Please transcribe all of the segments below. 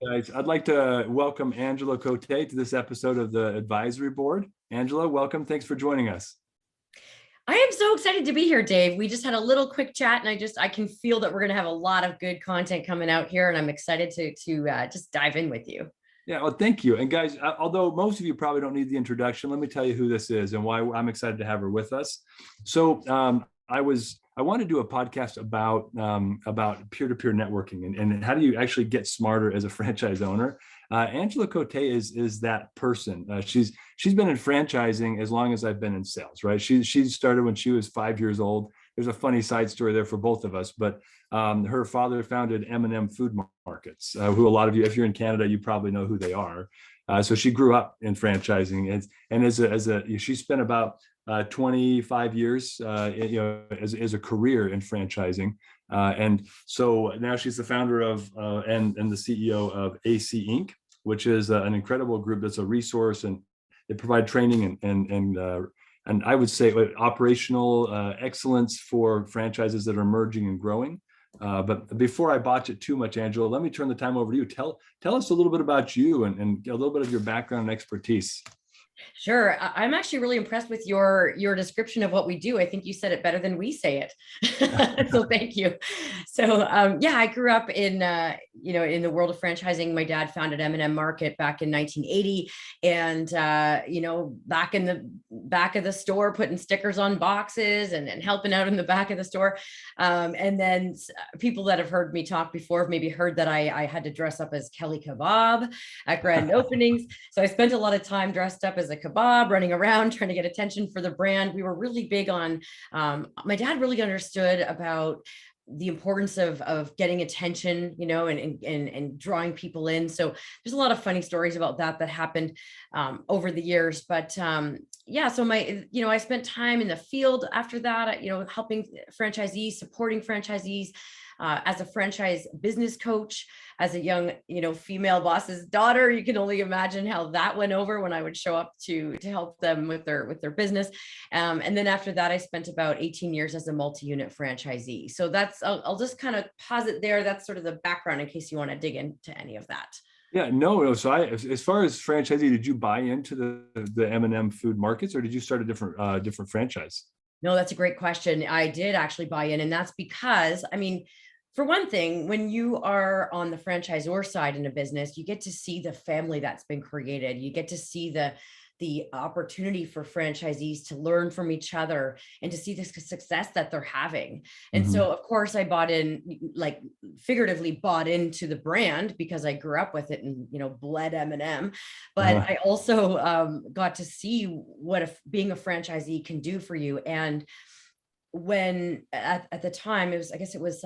Guys, I'd like to welcome Angela Cote to this episode of the advisory board. Angela, welcome. Thanks for joining us. I am so excited to be here, Dave. We just had a little quick chat, and I can feel that we're going to have a lot of good content coming out here, and I'm excited to just dive in with you. Yeah, well, thank you. And guys, although most of you probably don't need the introduction, let me tell you who this is and why I'm excited to have her with us. I want to do a podcast about peer-to-peer networking and how do you actually get smarter as a franchise owner. Angela Cote is that person. She's been in franchising as long as I've been in sales, right? She started when she was 5 years old. There's a funny side story there for both of us, but her father founded M&M Food Markets, who a lot of you, if you're in Canada, you probably know who they are. So she grew up in franchising, and she spent about 25 years, as a career in franchising, and so now she's the founder of and the CEO of AC Inc., which is an incredible group that's a resource, and they provide training and I would say operational excellence for franchises that are emerging and growing. But before I botch it too much, Angela, let me turn the time over to you. Tell us a little bit about you and a little bit of your background and expertise. Sure. I'm actually really impressed with your description of what we do. I think you said it better than we say it. So thank you. So yeah, I grew up in the world of franchising. My dad founded M&M Market back in 1980, and back in the back of the store, putting stickers on boxes and helping out in the back of the store. And then people that have heard me talk before have maybe heard that I had to dress up as Kelly Kebab at grand openings. So I spent a lot of time dressed up as a kebab, running around trying to get attention for the brand. We were really big on, my dad really understood about the importance of getting attention, and drawing people in. So there's a lot of funny stories about that happened over the years. But yeah, so I spent time in the field after that, helping franchisees, supporting franchisees, as a franchise business coach, as a young, female boss's daughter. You can only imagine how that went over when I would show up to help them with their business. And then after that, I spent about 18 years as a multi-unit franchisee. So I'll just kind of pause it there. That's sort of the background in case you want to dig into any of that. Yeah, no. So as far as franchisee, did you buy into the M&M Food Markets, or did you start a different franchise? No, that's a great question. I did actually buy in, and that's because, for one thing, when you are on the franchisor side in a business, you get to see the family that's been created. You get to see the opportunity for franchisees to learn from each other and to see the success that they're having. And Mhm. so, of course, I bought in, like figuratively bought into the brand because I grew up with it and, bled M&M. But Uh-huh. I also got to see what being a franchisee can do for you. And when at the time, it was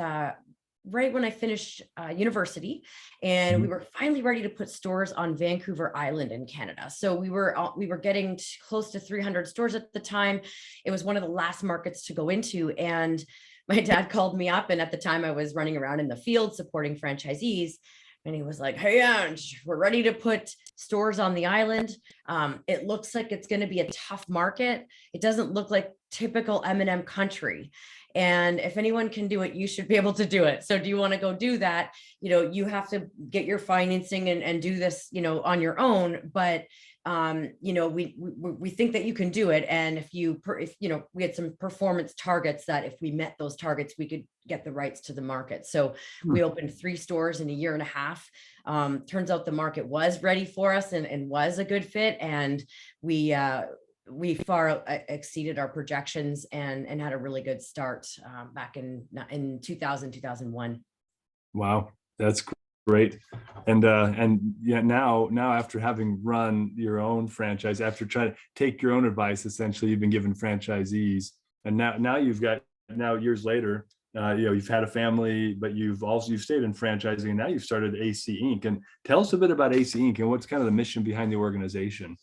right when I finished university, and we Mhm. were finally ready to put stores on Vancouver Island in Canada. So we were getting close to 300 stores at the time. It was one of the last markets to go into, and my dad called me up, and at the time I was running around in the field supporting franchisees. And he was like, "Hey, Ange, we're ready to put stores on the island. It looks like it's going to be a tough market. It doesn't look like typical M&M country. And if anyone can do it, you should be able to do it. So do you want to go do that? You have to get your financing and do this, on your own. But we think that you can do it. And if we had some performance targets that if we met those targets, we could get the rights to the market. So we opened 3 stores in a year and a half. Turns out the market was ready for us and was a good fit. And we far exceeded our projections and had a really good start back in 2001. Wow, that's great. And yeah, now after having run your own franchise, after trying to take your own advice, essentially you've been given franchisees, and now years later, you've had a family, but you've stayed in franchising, and now you've started AC Inc. And tell us a bit about AC Inc. and what's kind of the mission behind the organization.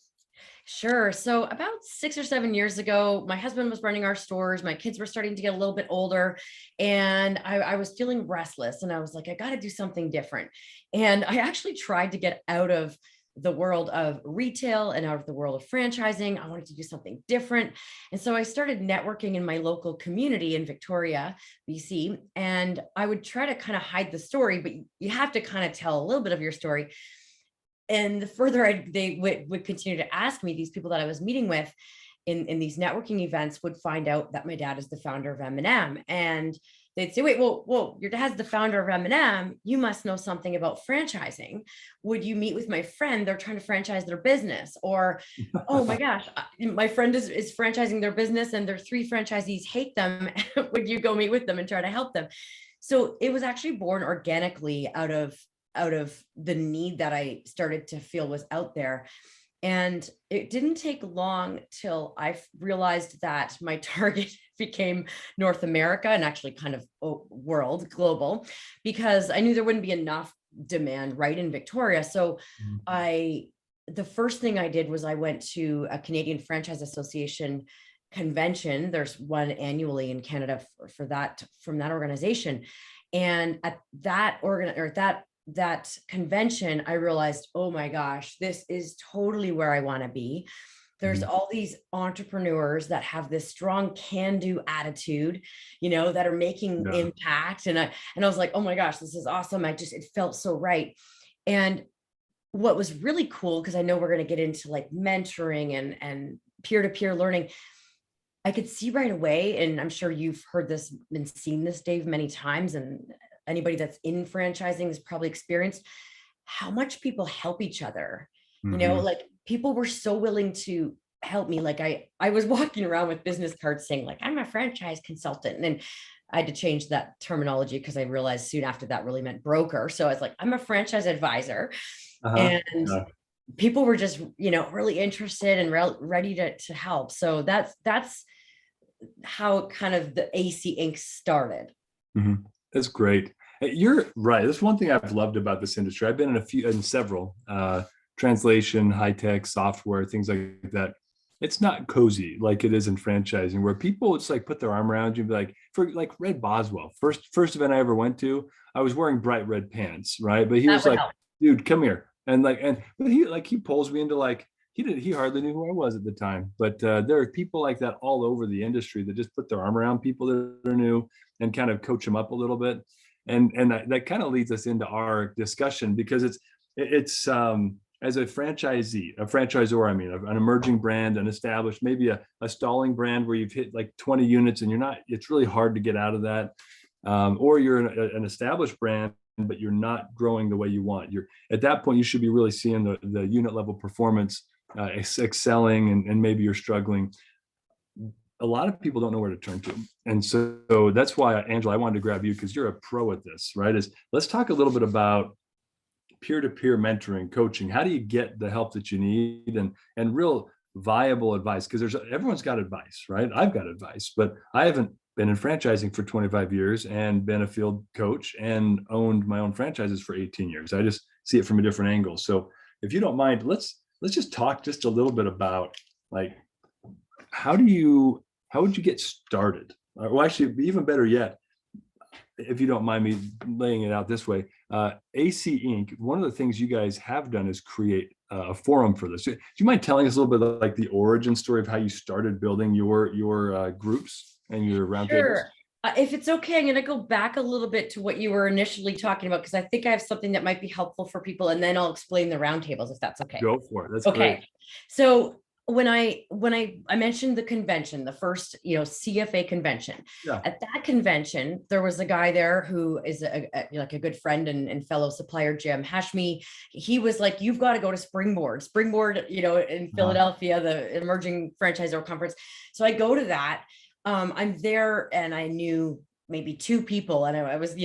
Sure. So about 6 or 7 years ago, my husband was running our stores. My kids were starting to get a little bit older, and I was feeling restless. And I was like, I got to do something different. And I actually tried to get out of the world of retail and out of the world of franchising. I wanted to do something different. And so I started networking in my local community in Victoria, BC. And I would try to kind of hide the story, but you have to kind of tell a little bit of your story. And the further they would continue to ask me, these people that I was meeting with in these networking events would find out that my dad is the founder of M&M. And they'd say, wait, well, your dad's the founder of M&M. You must know something about franchising. Would you meet with my friend? They're trying to franchise their business. Or, oh my gosh, my friend is franchising their business and their 3 franchisees hate them. Would you go meet with them and try to help them? So it was actually born organically out of the need that I started to feel was out there. And it didn't take long till I realized that my target became North America and actually kind of world, global, because I knew there wouldn't be enough demand right in Victoria. So the first thing I did was I went to a Canadian Franchise Association convention. There's one annually in Canada for that, from that organization. And at that convention, I realized, oh my gosh, this is totally where I want to be. There's all these entrepreneurs that have this strong can-do attitude, that are making impact. And I was like, oh my gosh, this is awesome. It felt so right. And what was really cool, because I know we're going to get into like mentoring and peer-to-peer learning, I could see right away, and I'm sure you've heard this and seen this, Dave, many times, and anybody that's in franchising has probably experienced how much people help each other. Like people were so willing to help me. Like I was walking around with business cards saying like, I'm a franchise consultant. And then I had to change that terminology because I realized soon after that really meant broker. So I was like, I'm a franchise advisor. And people were just, really interested and ready to help. So that's how kind of the AC Inc. started. That's great. You're right. That's one thing I've loved about this industry. I've been in several translation, high tech, software, things like that. It's not cozy like it is in franchising, where people just like put their arm around you and be like, for like Red Boswell, first event I ever went to, I was wearing bright red pants, right? But he was like, dude, come here. But he pulls me into like, he hardly knew who I was at the time. But there are people like that all over the industry that just put their arm around people that are new and kind of coach them up a little bit. And that kind of leads us into our discussion, because it's as a franchisor, I mean, an emerging brand, an established, maybe a stalling brand where you've hit like 20 units and it's really hard to get out of that. Or you're an established brand, but you're not growing the way you want. At that point, you should be really seeing the unit level performance, excelling, and maybe you're struggling. A lot of people don't know where to turn to. And so that's why, Angela, I wanted to grab you, because you're a pro at this, right? Let's talk a little bit about peer-to-peer mentoring, coaching. How do you get the help that you need and real viable advice? Because everyone's got advice, right? I've got advice, but I haven't been in franchising for 25 years and been a field coach and owned my own franchises for 18 years. I just see it from a different angle. So if you don't mind, let's just talk just a little bit about like, how would you get started? Well, actually, even better yet, if you don't mind me laying it out this way, AC Inc., one of the things you guys have done is create a forum for this. Do you mind telling us a little bit like the origin story of how you started building your groups and your roundtables? Sure. If it's okay, I'm going to go back a little bit to what you were initially talking about, because I think I have something that might be helpful for people, and then I'll explain the roundtables, if that's okay. Go for it. That's okay. Great. So when I mentioned the convention, the first, CFA convention, at that convention, there was a guy there who is like a good friend and fellow supplier, Jim Hashmi. He was like, you've got to go to Springboard, in Philadelphia, the emerging franchisor conference. So I go to that. I'm there, and I knew maybe 2 people, and I was,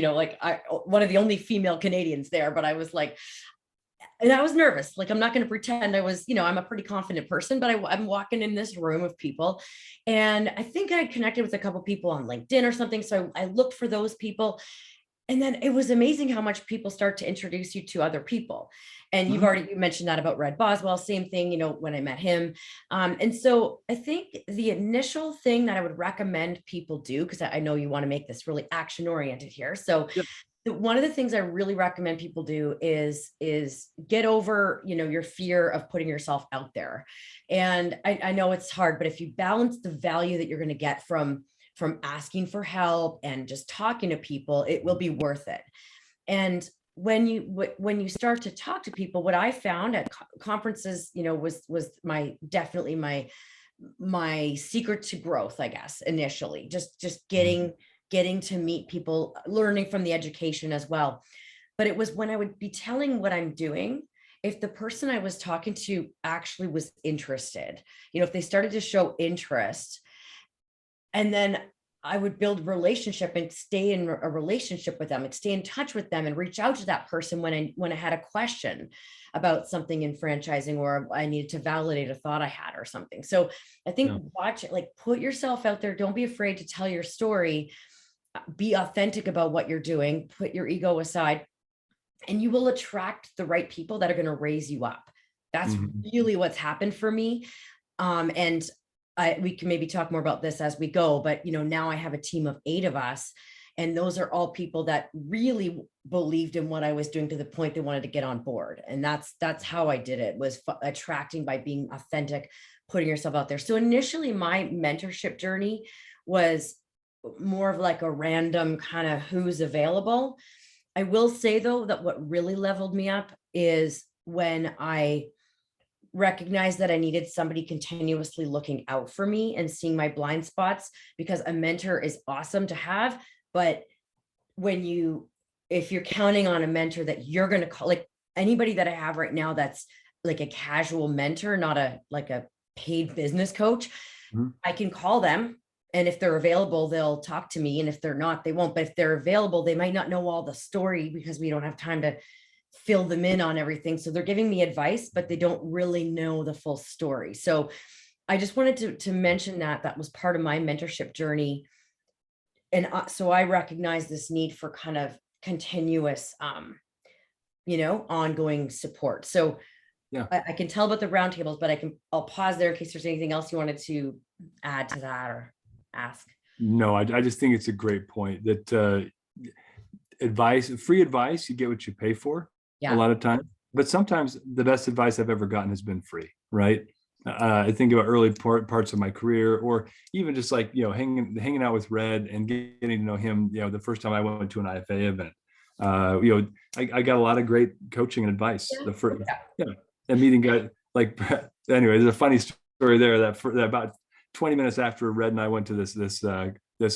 one of the only female Canadians there, but I was like, and I was nervous. Like, I'm not going to pretend I was, I'm a pretty confident person, but I'm walking in this room of people. And I think I connected with a couple of people on LinkedIn or something. So I looked for those people. And then it was amazing how much people start to introduce you to other people. And you mentioned that about Red Boswell, same thing, when I met him. And so I think the initial thing that I would recommend people do, because I know you want to make this really action oriented here. So one of the things I really recommend people do is get over, your fear of putting yourself out there. And I know it's hard, but if you balance the value that you're going to get from asking for help and just talking to people, it will be worth it. And when you start to talk to people, what I found at conferences, was definitely my secret to growth, I guess, initially, just getting to meet people, learning from the education as well. But it was when I would be telling what I'm doing, if the person I was talking to actually was interested, if they started to show interest, and then I would build relationship and stay in a relationship with them and stay in touch with them and reach out to that person when I had a question about something in franchising, or I needed to validate a thought I had or something. So I think watch it, like, put yourself out there. Don't be afraid to tell your story. Be authentic about what you're doing, put your ego aside, and you will attract the right people that are going to raise you up. That's really what's happened for me. And we can maybe talk more about this as we go, but now I have a team of 8 of us, and those are all people that really believed in what I was doing to the point they wanted to get on board. And that's how I did it, was attracting by being authentic, putting yourself out there. So initially my mentorship journey was more of like a random kind of who's available. I will say though, that what really leveled me up is when I recognized that I needed somebody continuously looking out for me and seeing my blind spots, because a mentor is awesome to have. But if you're counting on a mentor that you're going to call, like anybody that I have right now, that's like a casual mentor, not a paid business coach, I can call them. And if they're available, they'll talk to me. And if they're not, they won't. But if they're available, they might not know all the story, because we don't have time to fill them in on everything. So they're giving me advice, but they don't really know the full story. So I just wanted to mention that was part of my mentorship journey. And so I recognize this need for kind of continuous, ongoing support. So yeah, I can tell about the roundtables, but I'll pause there in case there's anything else you wanted to add to that or ask. No, I just think it's a great point that free advice, you get what you pay for a lot of times, but sometimes the best advice I've ever gotten has been free, right? I think about early parts of my career, or even just like, hanging out with Red and getting to know him, the first time I went to an IFA event, I got a lot of great coaching and advice. And meeting guys like, anyway, there's a funny story there that about 20 minutes after Red and I went to this bar at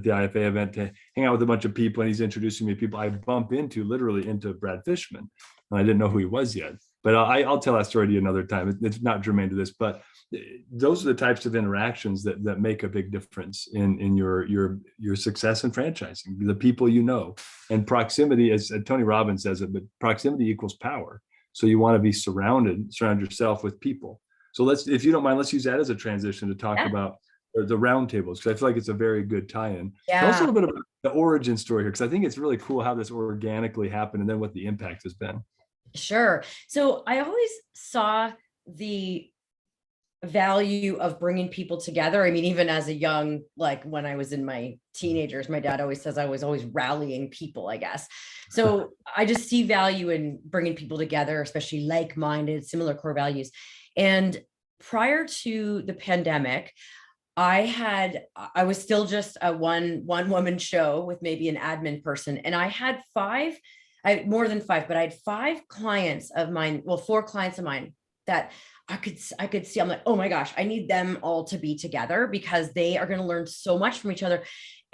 the IFA event to hang out with a bunch of people, and he's introducing me to people, I bump literally into Brad Fishman, and I didn't know who he was yet. But I'll tell that story to you another time. It's not germane to this, but those are the types of interactions that make a big difference in your success in franchising. The people and proximity, as Tony Robbins says it, but proximity equals power. So you want to be surround yourself with people. So if you don't mind, let's use that as a transition to talk about the roundtables, because I feel like it's a very good tie-in. Tell us a little bit about the origin story here, because I think it's really cool how this organically happened and then what the impact has been. Sure. So I always saw the value of bringing people together. I mean, even as a young, like when I was in my teenagers, my dad always says I was always rallying people, I guess. So I just see value in bringing people together, especially like-minded, similar core values. And prior to the pandemic, I was still just a one woman show with maybe an admin person. And I had more than 5, but I had 5 clients of mine, 4 clients of mine that I could see. I'm like, oh my gosh, I need them all to be together, because they are going to learn so much from each other.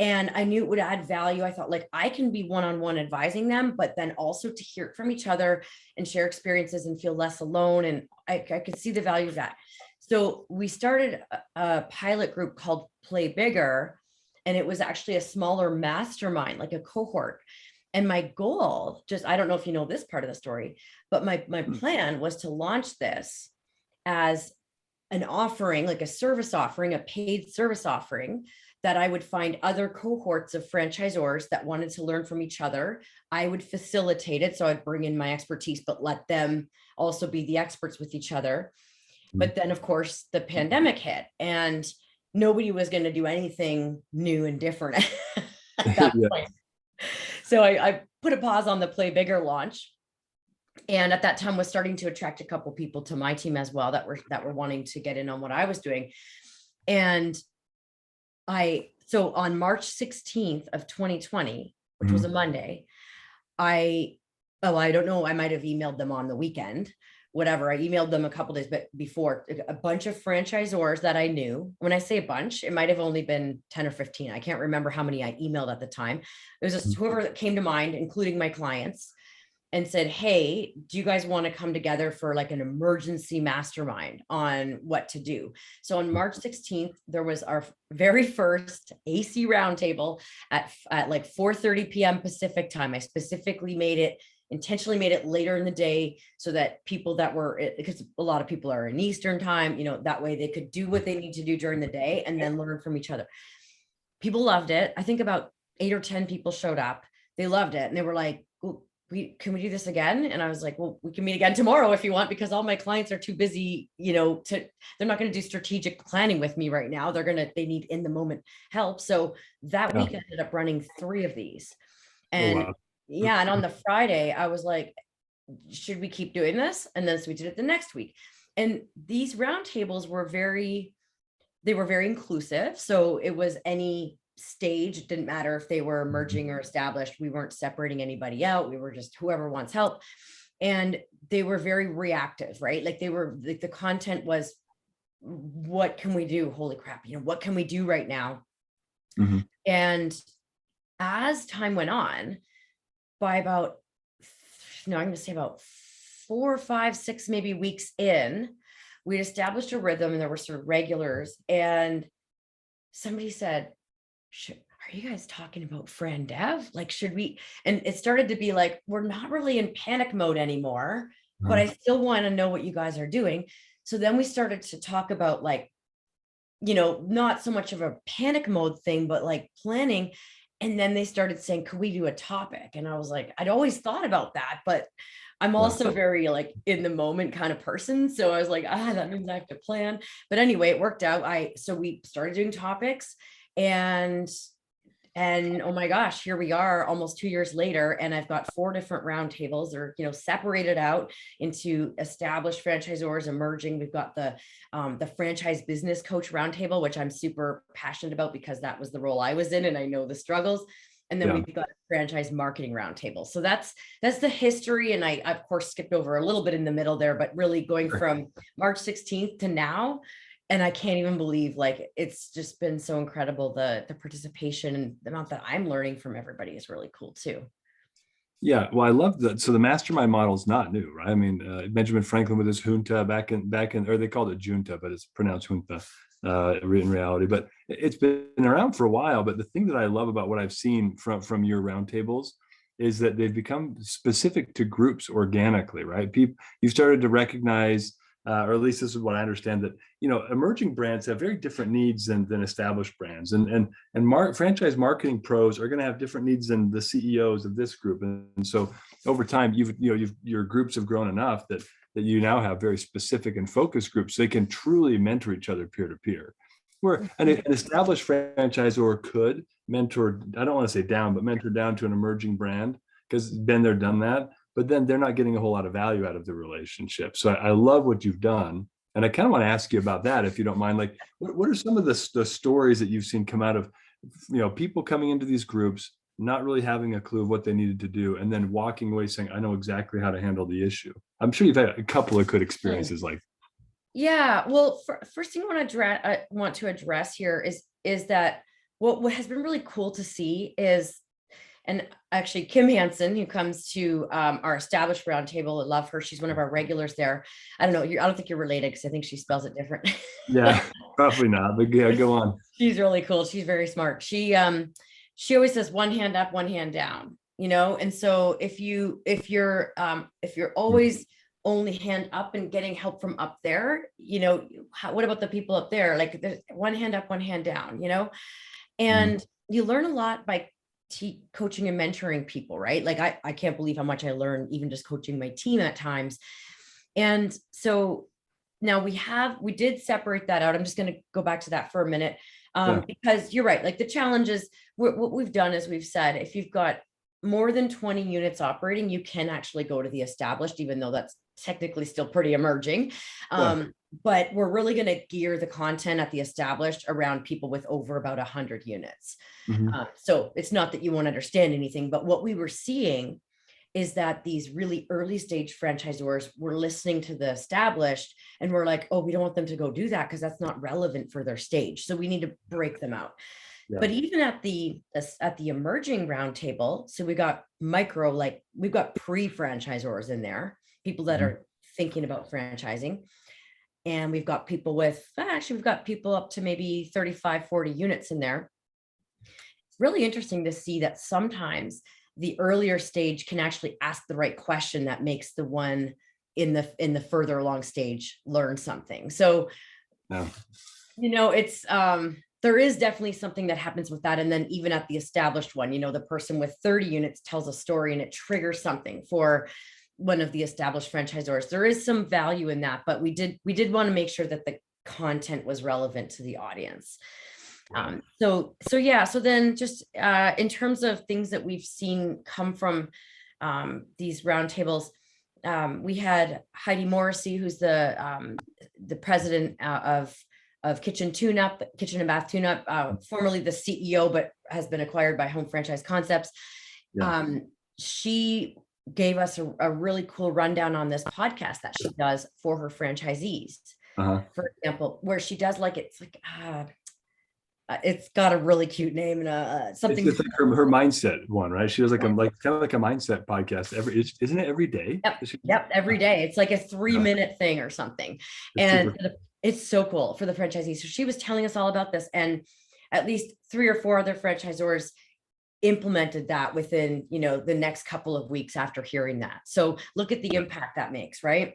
And I knew it would add value. I thought, like, I can be one-on-one advising them, but then also to hear it from each other and share experiences and feel less alone. And I could see the value of that. So we started a pilot group called Play Bigger, and it was actually a smaller mastermind, like a cohort. And my goal, I don't know if you know this part of the story, but my plan was to launch this as an offering, like a service offering, a paid service offering, that I would find other cohorts of franchisors that wanted to learn from each other. I would facilitate it. So I'd bring in my expertise, but let them also be the experts with each other. But then, of course, the pandemic hit, and nobody was going to do anything new and different. at that Yeah. point. So I put a pause on the Play Bigger launch. And at that time was starting to attract a couple people to my team as well that were wanting to get in on what I was doing. And so on March 16th of 2020, which was a Monday, I don't know, I might have emailed them on the weekend, whatever. I emailed them a couple days before, a bunch of franchisors that I knew. When I say a bunch, it might have only been 10 or 15. I can't remember how many I emailed at the time. It was just whoever that came to mind, including my clients, and said, hey, do you guys want to come together for like an emergency mastermind on what to do? So on March 16th, there was our very first AC roundtable at like 4:30 p.m. Pacific time. I specifically intentionally made it later in the day so that people that were, because a lot of people are in Eastern time, that way they could do what they need to do during the day and then learn from each other. People loved it. I think about 8 or 10 people showed up. They loved it. And they were like, well, can we do this again? And I was like, well, we can meet again tomorrow if you want, because all my clients are too busy, they're not going to do strategic planning with me right now. They need in the moment help. So that week I ended up running 3 of these. And yeah. And on the Friday, I was like, should we keep doing this? And then so we did it the next week. And these roundtables were very inclusive. So it was any stage. It didn't matter if they were emerging or established. We weren't separating anybody out. We were just whoever wants help. And they were very reactive, right? Like the content was, what can we do? Holy crap. What can we do right now? And as time went on, by about 4, 5, 6, maybe weeks in, we'd established a rhythm and there were sort of regulars. And somebody said, are you guys talking about Fran Dev? Like, should we? And it started to be like, we're not really in panic mode anymore, but I still want to know what you guys are doing. So then we started to talk about like, not so much of a panic mode thing, but like planning. And then they started saying, could we do a topic? And I was like, I'd always thought about that, but I'm also very like in the moment kind of person. So I was like, that means I have to plan. But anyway, it worked out. So we started doing topics and oh my gosh, here we are almost 2 years later. And I've got 4 different roundtables or, separated out into established franchisors, emerging. We've got the franchise business coach roundtable, which I'm super passionate about because that was the role I was in and I know the struggles. And then we've got a franchise marketing roundtable. So that's the history. And I of course skipped over a little bit in the middle there, but really going from March 16th to now. And I can't even believe, like, it's just been so incredible. The participation and the amount that I'm learning from everybody is really cool too. Yeah, well, I love that. So the mastermind model is not new, right? I mean, Benjamin Franklin with his junta back in, or they called it junta, but it's pronounced junta in reality. But it's been around for a while. But the thing that I love about what I've seen from your roundtables is that they've become specific to groups organically, right? You've started to recognize, or at least this is what I understand, that emerging brands have very different needs than established brands, and franchise marketing pros are going to have different needs than the CEOs of this group, and so over time your groups have grown enough that you now have very specific and focused groups so they can truly mentor each other peer to peer. Where an established franchisor could mentor, I don't want to say down, but mentor down to an emerging brand because been there, done that. But then they're not getting a whole lot of value out of the relationship. So I love what you've done. And I kind of want to ask you about that, if you don't mind. Like, what are some of the stories that you've seen come out of, people coming into these groups, not really having a clue of what they needed to do, and then walking away saying, I know exactly how to handle the issue. I'm sure you've had a couple of good experiences like. Yeah. Well, first thing I want to address here is that what has been really cool to see is, and actually Kim Hansen, who comes to our established roundtable, I love her. She's one of our regulars there. I don't know. I don't think you're related because I think she spells it different. Yeah, probably not. But yeah, go on. She's really cool. She's very smart. She always says one hand up, one hand down. And so if you're always only hand up and getting help from up there, what about the people up there? Like there's one hand up, one hand down. And you learn a lot by coaching and mentoring people, right? Like I can't believe how much I learned even just coaching my team at times. And so now we did separate that out. I'm just going to go back to that for a minute. Because you're right. Like the challenge is what we've done is we've said, if you've got more than 20 units operating, you can actually go to the established, even though that's technically still pretty emerging. But we're really going to gear the content at the established around people with over about 100 units. So it's not that you won't understand anything, but what we were seeing is that these really early stage franchisors were listening to the established and we're like, oh, we don't want them to go do that because that's not relevant for their stage. So we need to break them out. But even at the emerging roundtable, so we got micro, like we've got pre-franchisors in there, people that are thinking about franchising. And we've got people with, actually, we've got people up to maybe 35, 40 units in there. It's really interesting to see that sometimes the earlier stage can actually ask the right question that makes the one in the further along stage learn something. So, it's, there is definitely something that happens with that. And then even at the established one, the person with 30 units tells a story and it triggers something for one of the established franchisors. There is some value in that, but we did want to make sure that the content was relevant to the audience. So then just in terms of things that we've seen come from these roundtables, we had Heidi Morrissey, who's the president of Kitchen and Bath Tune Up, formerly the CEO, but has been acquired by Home Franchise Concepts. She gave us a really cool rundown on this podcast that she does for her franchisees. For example, where she does it's got a really cute name and something. It's like her mindset one, right? She does kind of like a mindset podcast isn't it every day? Yep, every day. It's like a 3-minute thing or something. It's so cool for the franchisees. So she was telling us all about this, and at least 3 or 4 other franchisors implemented that within, the next couple of weeks after hearing that. So look at the impact that makes, right?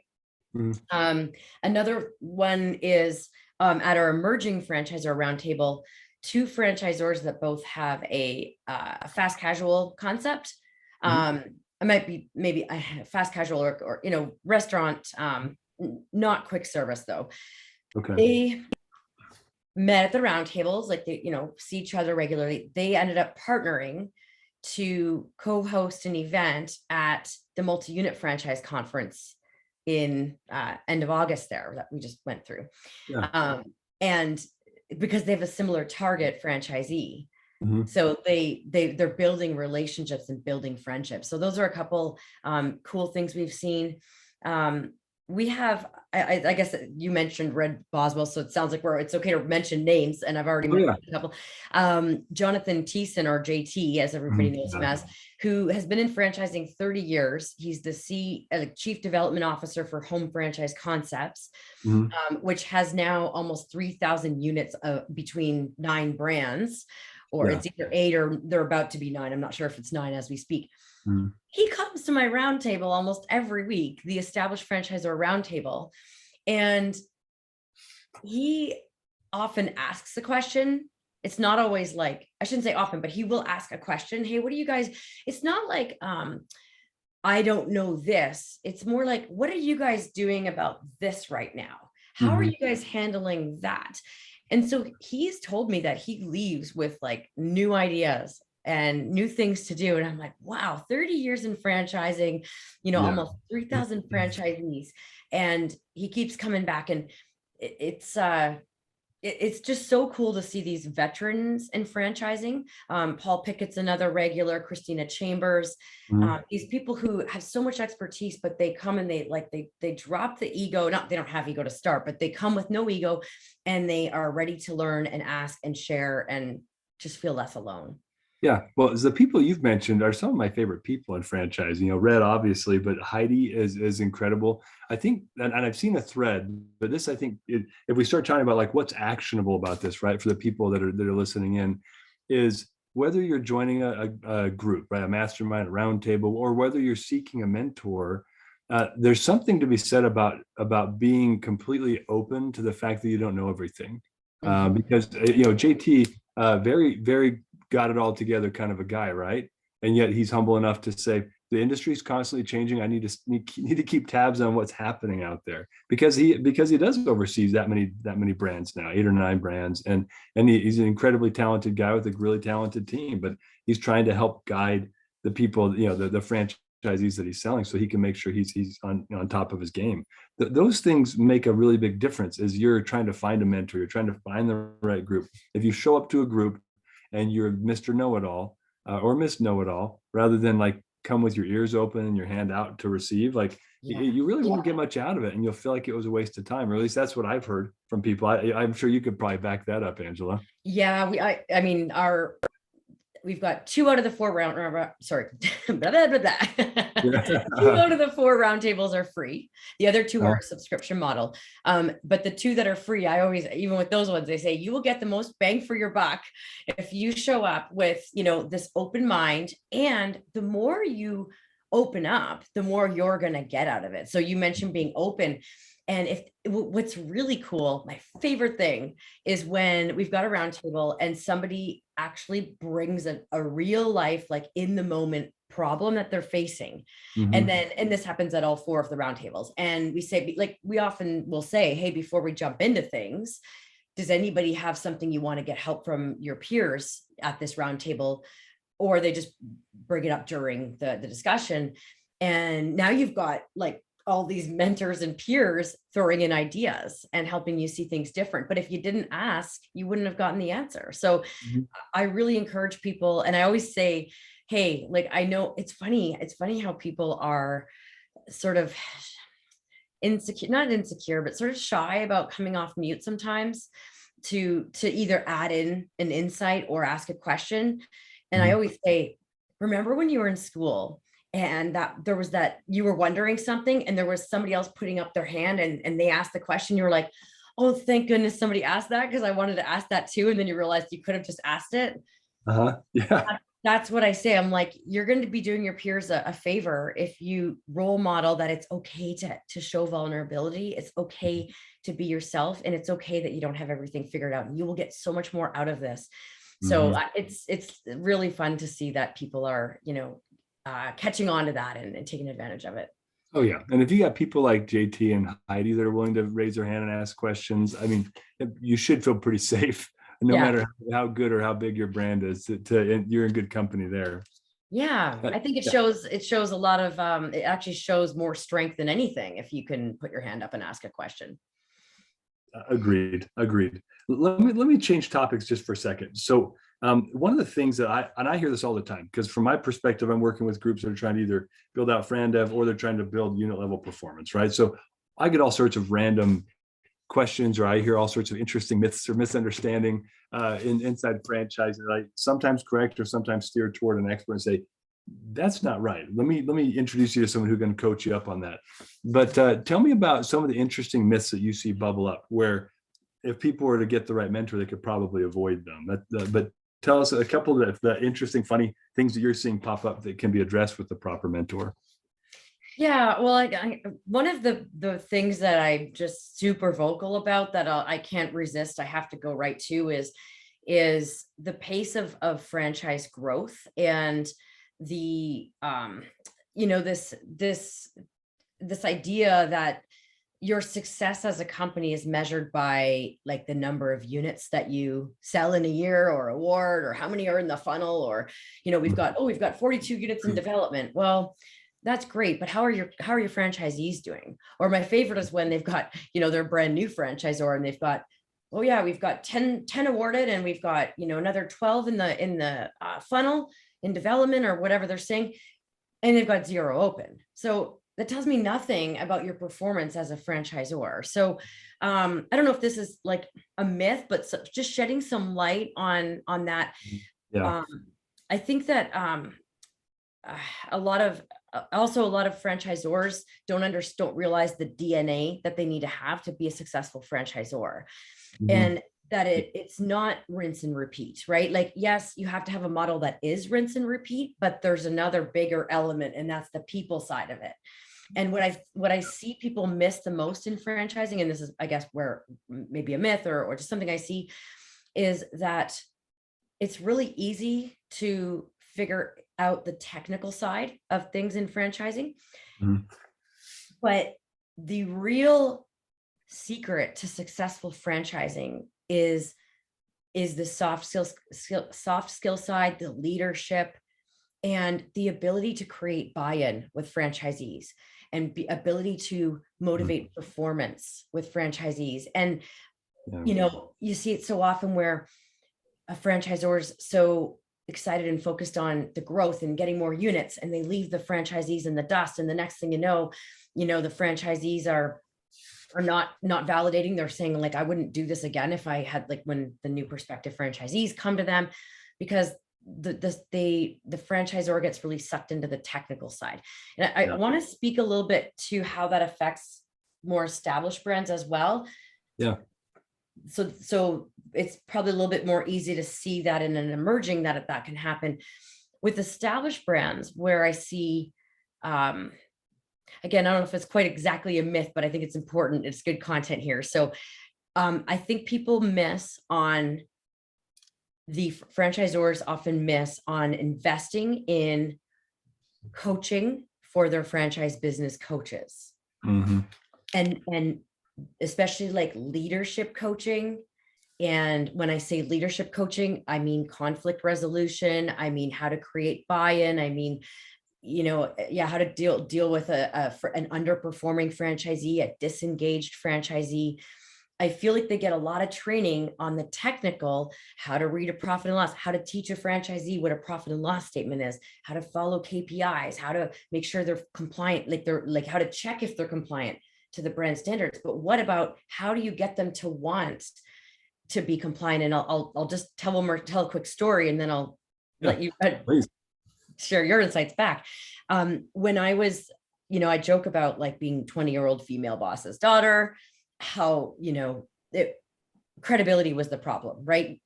Another one is at our emerging franchisor roundtable, 2 franchisors that both have a fast casual concept. I might be maybe a fast casual or restaurant, not quick service though. They met at the roundtables, like they, see each other regularly. They ended up partnering to co-host an event at the multi-unit franchise conference in end of August there that we just went through. And because they have a similar target franchisee. So they're building relationships and building friendships. So those are a couple cool things we've seen. We have, I guess you mentioned Red Boswell, so it sounds like it's okay to mention names, and I've already mentioned a couple. Jonathan Thiessen, or JT, as everybody knows him as, who has been in franchising 30 years. He's the Chief Development Officer for Home Franchise Concepts, which has now almost 3,000 units between 9 brands, or it's either 8 or they're about to be 9. I'm not sure if it's 9 as we speak. He comes to my roundtable almost every week, the Established Franchisor Roundtable, and he often asks a question. It's not always like, I shouldn't say often, but he will ask a question. Hey, what do you guys, it's not like, I don't know this. It's more like, what are you guys doing about this right now? How are you guys handling that? And so he's told me that he leaves with like new ideas and new things to do. And I'm like, wow, 30 years in franchising, almost 3,000 franchisees. And he keeps coming back, and it's just so cool to see these veterans in franchising. Paul Pickett's another regular, Christina Chambers, these people who have so much expertise, but they come and they drop the ego. They don't have ego to start, but they come with no ego, and they are ready to learn and ask and share and just feel less alone. Yeah, well, the people you've mentioned are some of my favorite people in franchising. Red, obviously, but Heidi is incredible. I think, and I've seen a thread, but this, I think, if we start talking about like what's actionable about this, right, for the people that are listening in, is whether you're joining a group, right, a mastermind, a roundtable, or whether you're seeking a mentor. There's something to be said about being completely open to the fact that you don't know everything, because JT, very, very got it all together kind of a guy, right? And yet he's humble enough to say, the industry is constantly changing. I need to keep tabs on what's happening out there, because he does oversees that many brands now, 8 or 9 brands, and he's an incredibly talented guy with a really talented team. But he's trying to help guide the people, you know, the franchisees that he's selling, so he can make sure he's on top of his game. Those things make a really big difference. As you're trying to find a mentor, you're trying to find the right group. If you show up to a group and you're Mr. Know-it-all or Miss Know-it-all, rather than like come with your ears open and your hand out to receive, like you really won't get much out of it, and you'll feel like it was a waste of time, or at least that's what I've heard from people. I'm sure you could probably back that up, Angela. Yeah, I mean, we've got 2 out of the 4 sorry, blah, blah, blah, blah. 2 out of the 4 roundtables are free. The other 2 are a subscription model. But the 2 that are free, I always, even with those ones, they say you will get the most bang for your buck if you show up with, you know, this open mind. And the more you open up, the more you're going to get out of it. So you mentioned being open. And what's really cool, my favorite thing is when we've got a roundtable and somebody actually brings a real life, like in the moment problem that they're facing. And this happens at all 4 of the roundtables. And we say, like, we often will say, hey, before we jump into things, does anybody have something you want to get help from your peers at this roundtable? Or they just bring it up during the discussion. And now you've got like all these mentors and peers throwing in ideas and helping you see things different. But if you didn't ask, you wouldn't have gotten the answer. So I really encourage people. And I always say, hey, like, I know it's funny how people are sort of insecure, not insecure, but sort of shy about coming off mute sometimes to either add in an insight or ask a question. And I always say, remember when you were in school and that there was that you were wondering something and there was somebody else putting up their hand and they asked the question, you were like, oh, thank goodness somebody asked that, because I wanted to ask that too. And then you realized you could have just asked it. Yeah. That's what I say. I'm like, you're going to be doing your peers a favor if you role model that it's okay to show vulnerability. It's okay to be yourself, and it's okay that you don't have everything figured out. And you will get so much more out of this. So it's really fun to see that people are, you know, catching on to that and taking advantage of it. Oh yeah. And if you got people like JT and Heidi that are willing to raise their hand and ask questions, I mean, you should feel pretty safe, no matter how good or how big your brand is, you're in good company there. Yeah. I think it shows a lot of, it actually shows more strength than anything if you can put your hand up and ask a question. Agreed. Let me change topics just for a second. So one of the things that I hear this all the time, because from my perspective, I'm working with groups that are trying to either build out FranDev or they're trying to build unit level performance, right? So I get all sorts of random questions, or I hear all sorts of interesting myths or misunderstanding inside franchise that I sometimes correct or sometimes steer toward an expert and say, that's not right. Let me introduce you to someone who can coach you up on that. But tell me about some of the interesting myths that you see bubble up, where if people were to get the right mentor, they could probably avoid them. But tell us a couple of the interesting, funny things that you're seeing pop up that can be addressed with the proper mentor. Yeah, well, one of the things that I'm just super vocal about that I can't resist, I have to go right to is the pace of franchise growth and the you know, this idea that your success as a company is measured by like the number of units that you sell in a year or award, or how many are in the funnel, or, you know, we've got 42 units in development. Well, that's great, but how are your franchisees doing? Or my favorite is when they've got, you know, they're a brand new franchisor and they've got, oh yeah, we've got 10 awarded and we've got, you know, another 12 in the funnel in development or whatever they're saying, and they've got 0 open. So that tells me nothing about your performance as a franchisor. So I don't know if this is like a myth, but just shedding some light on that. Yeah. I think that a lot of franchisors don't realize the DNA that they need to have to be a successful franchisor. And that it's not rinse and repeat, right? Like, yes, you have to have a model that is rinse and repeat, but there's another bigger element, and that's the people side of it. And what I see people miss the most in franchising, and this is, I guess, where maybe a myth or just something I see, is that it's really easy to figure out the technical side of things in franchising. Mhm. But the real secret to successful franchising is the soft skill side, the leadership, and the ability to create buy-in with franchisees, and the ability to motivate performance with franchisees. And Yeah. you see it so often where a franchisor is so excited and focused on the growth and getting more units, and they leave the franchisees in the dust. And the next thing the franchisees are not validating. They're saying, like, I wouldn't do this again if I had, like, when the new prospective franchisees come to them, because the franchisor gets really sucked into the technical side. And I Yeah. want to speak a little bit to how that affects more established brands as well. Yeah. So it's probably a little bit more easy to see that in an emerging, that can happen with established brands, where I see, again, I don't know if it's quite exactly a myth, but I think it's important. It's good content here. So I think people miss on, the franchisors often miss on investing in coaching for their franchise business coaches. Mm-hmm. And especially like leadership coaching. And when I say leadership coaching, I mean conflict resolution. I mean how to create buy-in. I mean, how to deal with an underperforming franchisee, a disengaged franchisee. I feel like they get a lot of training on the technical, how to read a profit and loss, how to teach a franchisee what a profit and loss statement is, how to follow KPIs, how to make sure they're compliant, like how to check if they're compliant to the brand standards. But what about, how do you get them to want to be compliant? And I'll just tell a quick story, and then I'll let you share your insights back. When I was, I joke about like being 20-year-old female boss's daughter, how, credibility was the problem, right?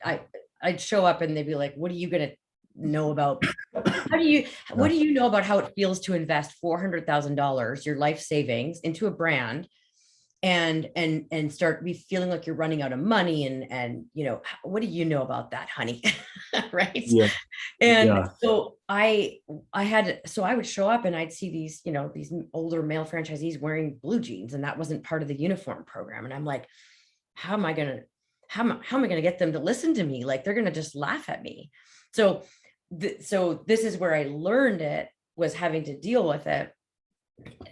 I'd show up and they'd be like, what are you going to know about? What do you know about how it feels to invest $400,000, your life savings, into a brand, and start be feeling like you're running out of money, and what do you know about that, honey? Right. Yeah. And Yeah. so I would show up and I'd see these older male franchisees wearing blue jeans, and that wasn't part of the uniform program. And I'm like, how am I going to get them to listen to me? Like, they're going to just laugh at me. So this is where I learned it, was having to deal with it,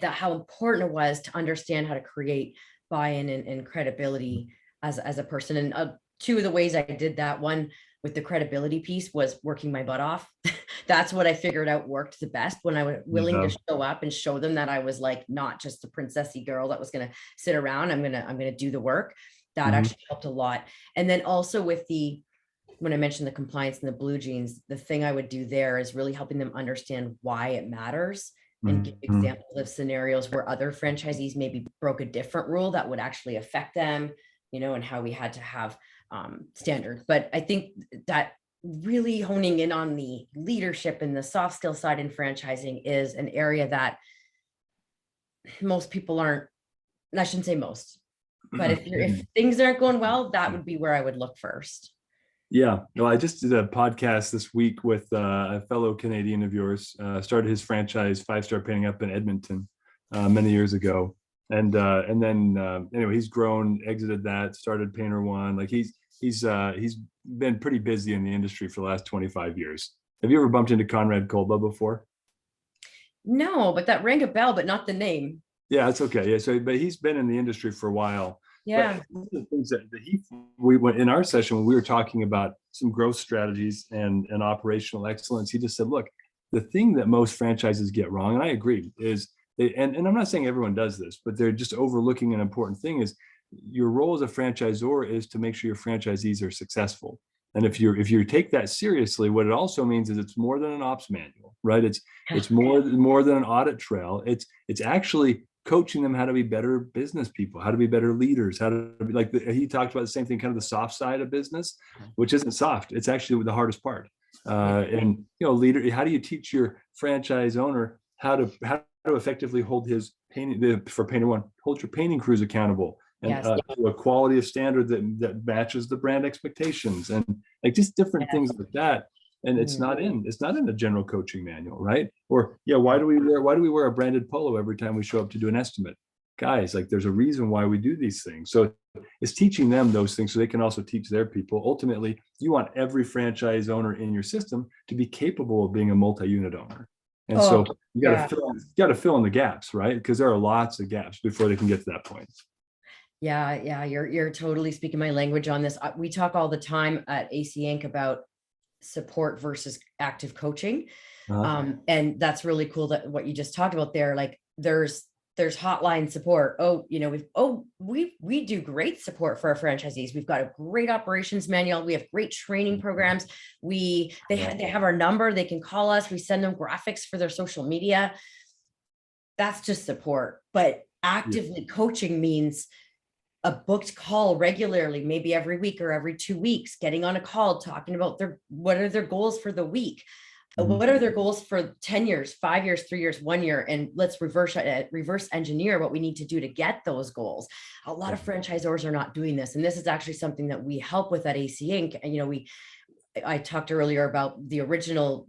that how important it was to understand how to create buy-in and credibility as a person. And two of the ways I did that, one with the credibility piece, was working my butt off. That's what I figured out worked the best, when I was willing to show up and show them that I was like not just a princessy girl that was going to sit around. I'm going to do the work. That actually helped a lot. And then also when I mentioned the compliance and the blue jeans, the thing I would do there is really helping them understand why it matters, and give examples of scenarios where other franchisees maybe broke a different rule that would actually affect them, and how we had to have standards. But I think that really honing in on the leadership and the soft skill side in franchising is an area that most people aren't, and I shouldn't say most, but if things aren't going well, that would be where I would look first. Yeah, no, I just did a podcast this week with a fellow Canadian of yours. Started his franchise, 5-Star Painting, up in Edmonton many years ago, and then anyway, he's grown, exited that, started Painter One. Like he's been pretty busy in the industry for the last 25 years. Have you ever bumped into Conrad Kolba before? No, but that rang a bell, but not the name. Yeah, it's okay. Yeah, so but he's been in the industry for a while. Yeah. But one of the things that we went in our session when we were talking about some growth strategies and operational excellence, he just said, look, the thing that most franchises get wrong, and I agree, is and I'm not saying everyone does this, but they're just overlooking an important thing, is your role as a franchisor is to make sure your franchisees are successful. And if you take that seriously, what it also means is it's more than an ops manual, right? It's more than an audit trail. It's actually coaching them how to be better business people, how to be better leaders, how to be like he talked about the same thing, kind of the soft side of business, which isn't soft. It's actually the hardest part. And leader, how do you teach your franchise owner how to effectively hold his painting, for Painter One, hold your painting crews accountable, and to a quality of standard that matches the brand expectations, and like just different things like that. And it's not in the general coaching manual, right? Or yeah, why do we wear a branded polo every time we show up to do an estimate? Guys, like there's a reason why we do these things. So it's teaching them those things so they can also teach their people. Ultimately, you want every franchise owner in your system to be capable of being a multi-unit owner. And so you got to fill in the gaps, right? Because there are lots of gaps before they can get to that point. Yeah, you're totally speaking my language on this. We talk all the time at AC Inc. about support versus active coaching. And that's really cool that what you just talked about there, like there's hotline support. We do great support for our franchisees. We've got a great operations manual. We have great training programs. They have our number. They can call us. We send them graphics for their social media. That's just support. But actively coaching means a booked call regularly, maybe every week or every 2 weeks, getting on a call, talking about what are their goals for the week? What are their goals for 10 years, 5 years, 3 years, 1 year? And let's reverse engineer what we need to do to get those goals. A lot of franchisors are not doing this. And this is actually something that we help with at AC Inc. And, I talked earlier about the original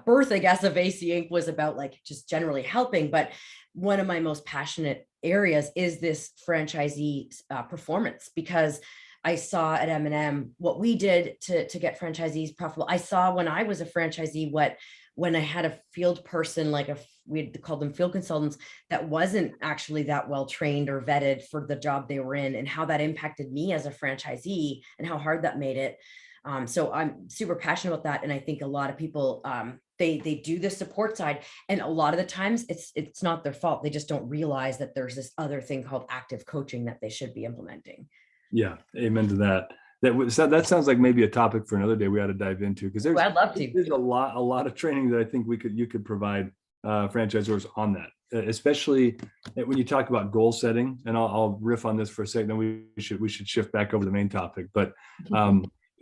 birth, I guess, of AC Inc. was about like just generally helping. But one of my most passionate areas is this franchisee performance, because I saw at M&M what we did to get franchisees profitable. I saw when I was a franchisee, when I had a field person, we'd call them field consultants, that wasn't actually that well trained or vetted for the job they were in, and how that impacted me as a franchisee and how hard that made it. So I'm super passionate about that. And I think a lot of people, they do the support side, and a lot of the times it's not their fault. They just don't realize that there's this other thing called active coaching that they should be implementing. Yeah, amen to that. That sounds like maybe a topic for another day we ought to dive into, because I'd love to. There's a lot of training that I think you could provide franchisors on that, especially when you talk about goal setting. And I'll riff on this for a second, then we should shift back over to the main topic. But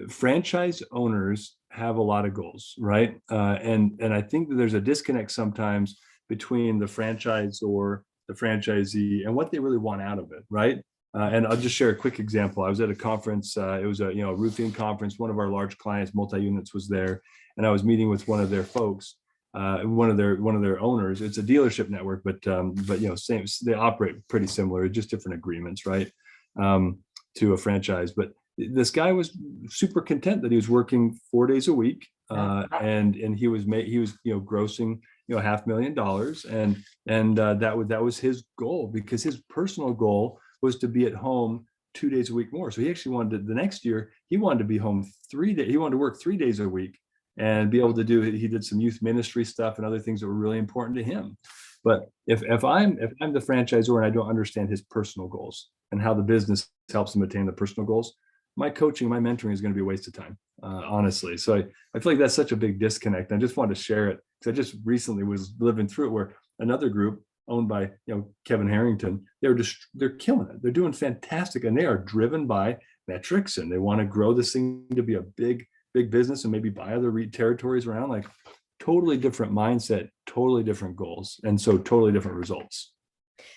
franchise owners have a lot of goals, right? And I think that there's a disconnect sometimes between the franchisor, the franchisee, and what they really want out of it, right? And I'll just share a quick example. I was at a conference. It was a roofing conference. One of our large clients, multi-units, was there, and I was meeting with one of their folks, one of their owners. It's a dealership network, but same. They operate pretty similar, just different agreements, right? To a franchise. But this guy was super content that he was working 4 days a week, and he was grossing $500,000, and that was his goal, because his personal goal was to be at home 2 days a week more. So he actually wanted the next year, he wanted to be home 3 days. He wanted to work 3 days a week and be able to he did some youth ministry stuff and other things that were really important to him. But if I'm the franchisor and I don't understand his personal goals and how the business helps him attain the personal goals, my coaching, my mentoring is going to be a waste of time, honestly. So I feel like that's such a big disconnect. I just wanted to share it, because I just recently was living through it, where another group owned by Kevin Harrington, they're killing it. They're doing fantastic, and they are driven by metrics, and they want to grow this thing to be a big business and maybe buy other territories around. Like, totally different mindset, totally different goals, and so totally different results.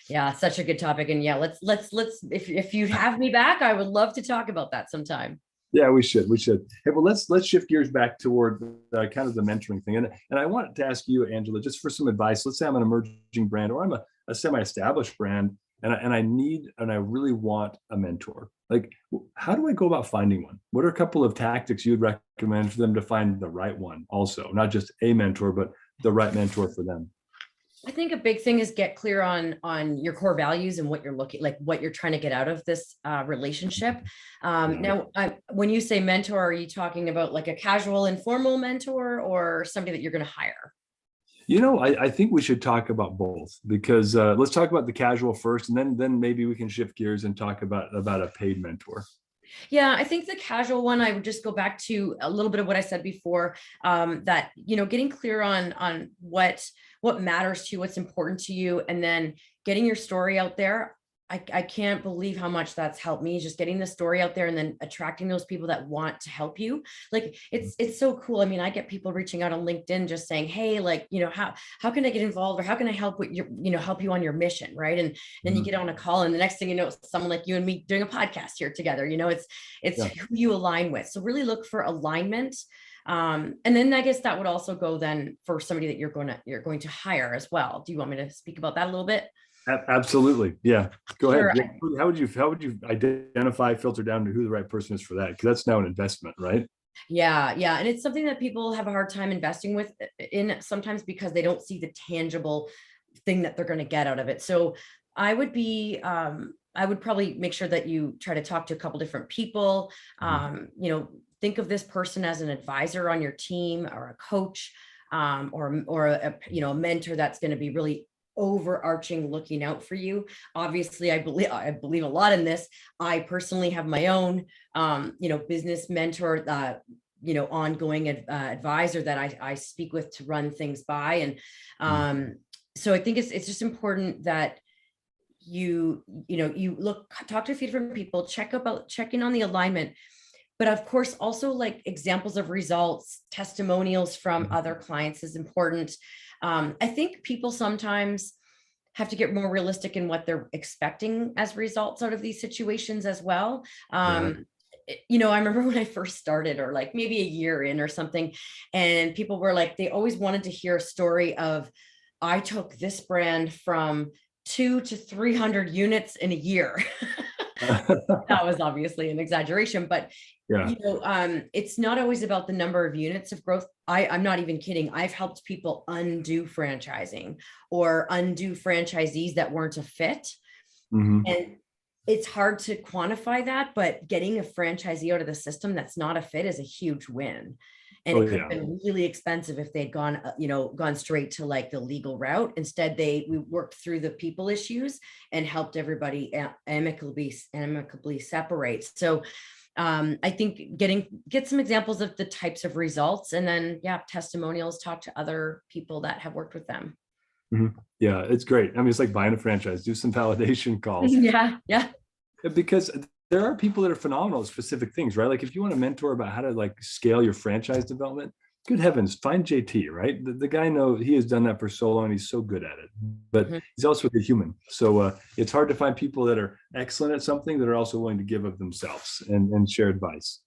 Yeah, such a good topic. And yeah, let's if you have me back, I would love to talk about that sometime. Yeah, we should. Hey, well, let's shift gears back toward kind of the mentoring thing. And I wanted to ask you, Angela, just for some advice. Let's say I'm an emerging brand, or I'm a semi-established brand, and I really want a mentor. Like, how do I go about finding one? What are a couple of tactics you'd recommend for them to find the right one? Also, not just a mentor, but the right mentor for them. I think a big thing is get clear on your core values and what you're trying to get out of this relationship. Now, when you say mentor, are you talking about like a casual, informal mentor, or somebody that you're going to hire? I think we should talk about both, because let's talk about the casual first, and then maybe we can shift gears and talk about a paid mentor. Yeah, I think the casual one, I would just go back to a little bit of what I said before, that, getting clear on what matters to you, what's important to you, and then getting your story out there. I can't believe how much that's helped me, just getting the story out there and then attracting those people that want to help you. Like, it's so cool. I mean, I get people reaching out on LinkedIn just saying, hey, like, how can I get involved, or how can I help with help you on your mission? Right. And then you get on a call, and the next thing you know, it's someone like you and me doing a podcast here together. It's who you align with. So really look for alignment. And then I guess that would also go then for somebody that you're going to hire as well. Do you want me to speak about that a little bit? Absolutely. Yeah. Go Sure. ahead. How would you identify, filter down to who the right person is for that? Because that's now an investment, right? Yeah, yeah. And it's something that people have a hard time investing with in sometimes because they don't see the tangible thing that they're going to get out of it. So I would be, I would probably make sure that you try to talk to a couple different people. Think of this person as an advisor on your team or a coach, or a mentor that's going to be really overarching, looking out for you. Obviously, I believe a lot in this. I personally have my own business mentor, ongoing advisor that I speak with to run things by. And so I think it's just important that you talk to a few different people, check in on the alignment, but of course also like examples of results, testimonials from other clients is important. I think people sometimes have to get more realistic in what they're expecting as results out of these situations as well. Yeah. I remember when I first started, or like maybe a year in or something, and people were like, they always wanted to hear a story of, I took this brand from 2 to 300 units in a year. That was obviously an exaggeration, but Yeah. it's not always about the number of units of growth. I'm not even kidding. I've helped people undo franchising or undo franchisees that weren't a fit. Hmm. And it's hard to quantify that, but getting a franchisee out of the system that's not a fit is a huge win. And Oh it could have yeah. been really expensive if they'd gone straight to like the legal route. Instead, we worked through the people issues and helped everybody amicably separate. So I think get some examples of the types of results, and then testimonials, talk to other people that have worked with them. Mhm. Yeah, it's great. I mean, it's like buying a franchise. Do some validation calls. Yeah, yeah. Because there are people that are phenomenal at specific things, right? Like if you want to mentor about how to like scale your franchise development, good heavens, find JT, right? The guy he has done that for so long. He's so good at it, but Mhm. he's also a human. So it's hard to find people that are excellent at something that are also willing to give of themselves and share advice.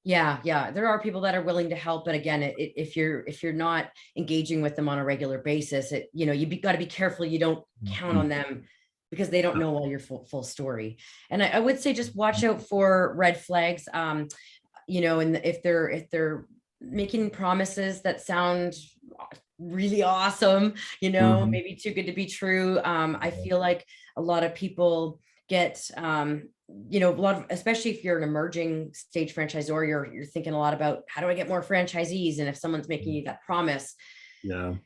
Yeah. There are people that are willing to help, but again, if you're not engaging with them on a regular basis, got to be careful. You don't count on them because they don't know all your full story. And I would say just watch out for red flags. And if they're making promises that sound really awesome, Mhm. maybe too good to be true. I feel like a lot of people get especially if you're an emerging stage franchisor, you're thinking a lot about, how do I get more franchisees? And if someone's making you that promise, Yeah.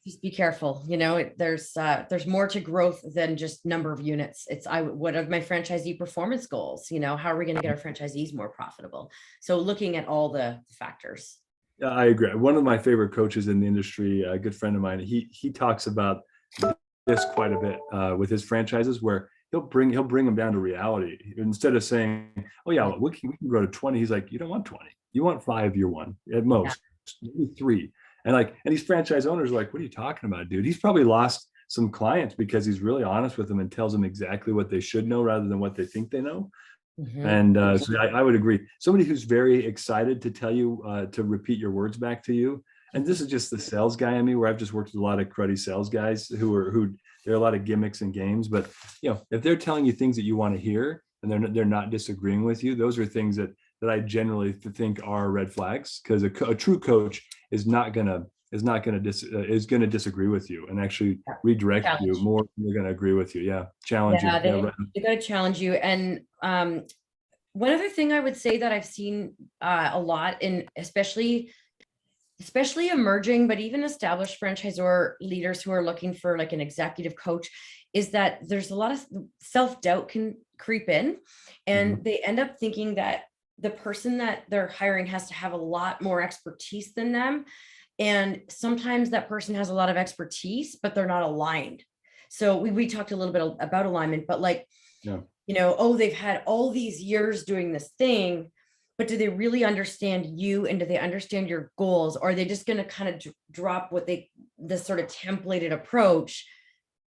just be careful. There's more to growth than just number of units. What are my franchisee performance goals? How are we going to get our franchisees more profitable? So looking at all the factors. Yeah, I agree. One of my favorite coaches in the industry, a good friend of mine, he talks about this quite a bit with his franchises, where he'll bring them down to reality. Instead of saying, "Oh yeah, well, we can grow to 20," he's like, "You don't want 20. You want 5 year one at Yeah. most, maybe 3." And these franchise owners are like, "What are you talking about, dude?" He's probably lost some clients because he's really honest with them and tells them exactly what they should know rather than what they think they know. Mhm. And so I would agree. Somebody who's very excited to tell you to repeat your words back to you. And this is just the sales guy in me, where I've just worked with a lot of cruddy sales guys who there are a lot of gimmicks and games. But if they're telling you things that you want to hear and they're not disagreeing with you, those are things that I generally think are red flags, because a true coach is going to disagree with you and actually redirect you Challenge. more than they're going to agree with you. Yeah, challenge you. Yeah, Yeah, they right. they got to challenge you. And one other thing I would say that I've seen a lot in especially emerging, but even established franchisor leaders who are looking for like an executive coach, is that there's a lot of self-doubt can creep in, Mhm. and they end up thinking that the person that they're hiring has to have a lot more expertise than them. And sometimes that person has a lot of expertise, but they're not aligned. So we talked a little bit about alignment, but like, Yeah. they've had all these years doing this thing, but do they really understand you, and do they understand your goals? Or are they just going to kind of drop this sort of templated approach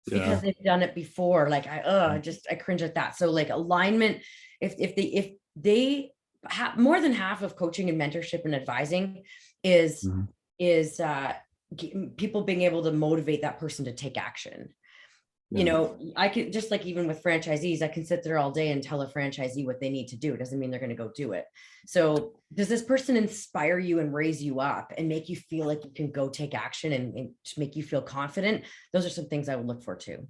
Yeah. because they've done it before? Like I cringe at that. So like alignment, if they have more than half of coaching and mentorship and advising is Mhm. is people being able to motivate that person to take action. You Yeah. know, I could just like, even with franchisees, I can sit there all day and tell a franchisee what they need to do. It doesn't mean they're going to go do it. So does this person inspire you and raise you up and make you feel like you can go take action and to make you feel confident? Those are some things I would look for too.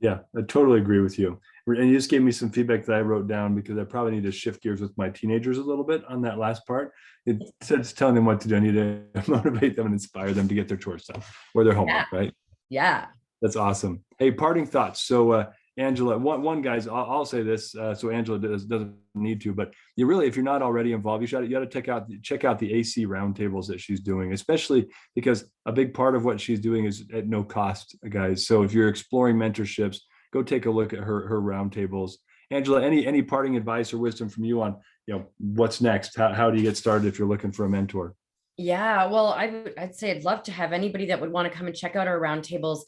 Yeah, I totally agree with you. And you just gave me some feedback that I wrote down because I probably need to shift gears with my teenagers a little bit on that last part. Instead of telling them what to do, I need to motivate them and inspire them to get their chores done or their Yeah. homework, right? Yeah. That's awesome. Hey, parting thoughts. So, Angela, one guys, I'll say this. So Angela doesn't need to, but you really, if you're not already involved, you got to check out the AC roundtables that she's doing, especially because a big part of what she's doing is at no cost, guys. So if you're exploring mentorships, go take a look at her roundtables. Angela, any parting advice or wisdom from you on, what's next? How do you get started if you're looking for a mentor? Yeah, well, I'd say I'd love to have anybody that would want to come and check out our roundtables.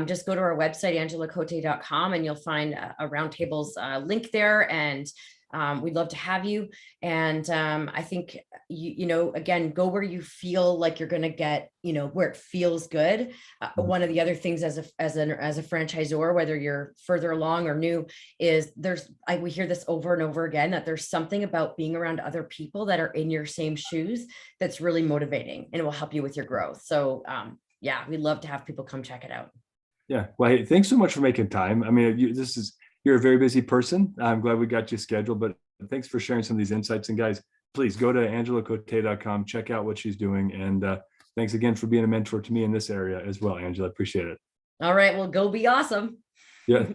Just go to our website, angelacote.com, and you'll find a roundtables link there. And we'd love to have you. And I think, again, go where you feel like you're going to get, where it feels good. One of the other things as a franchisor, whether you're further along or new, is we hear this over and over again, that there's something about being around other people that are in your same shoes that's really motivating and it will help you with your growth. So yeah, we'd love to have people come check it out. Yeah. Well, hey, thanks so much for making time. I mean, you're a very busy person. I'm glad we got you scheduled, but thanks for sharing some of these insights. And guys, please go to angelacote.com, check out what she's doing. And thanks again for being a mentor to me in this area as well, Angela. Appreciate it. All right. Well, go be awesome. Yeah.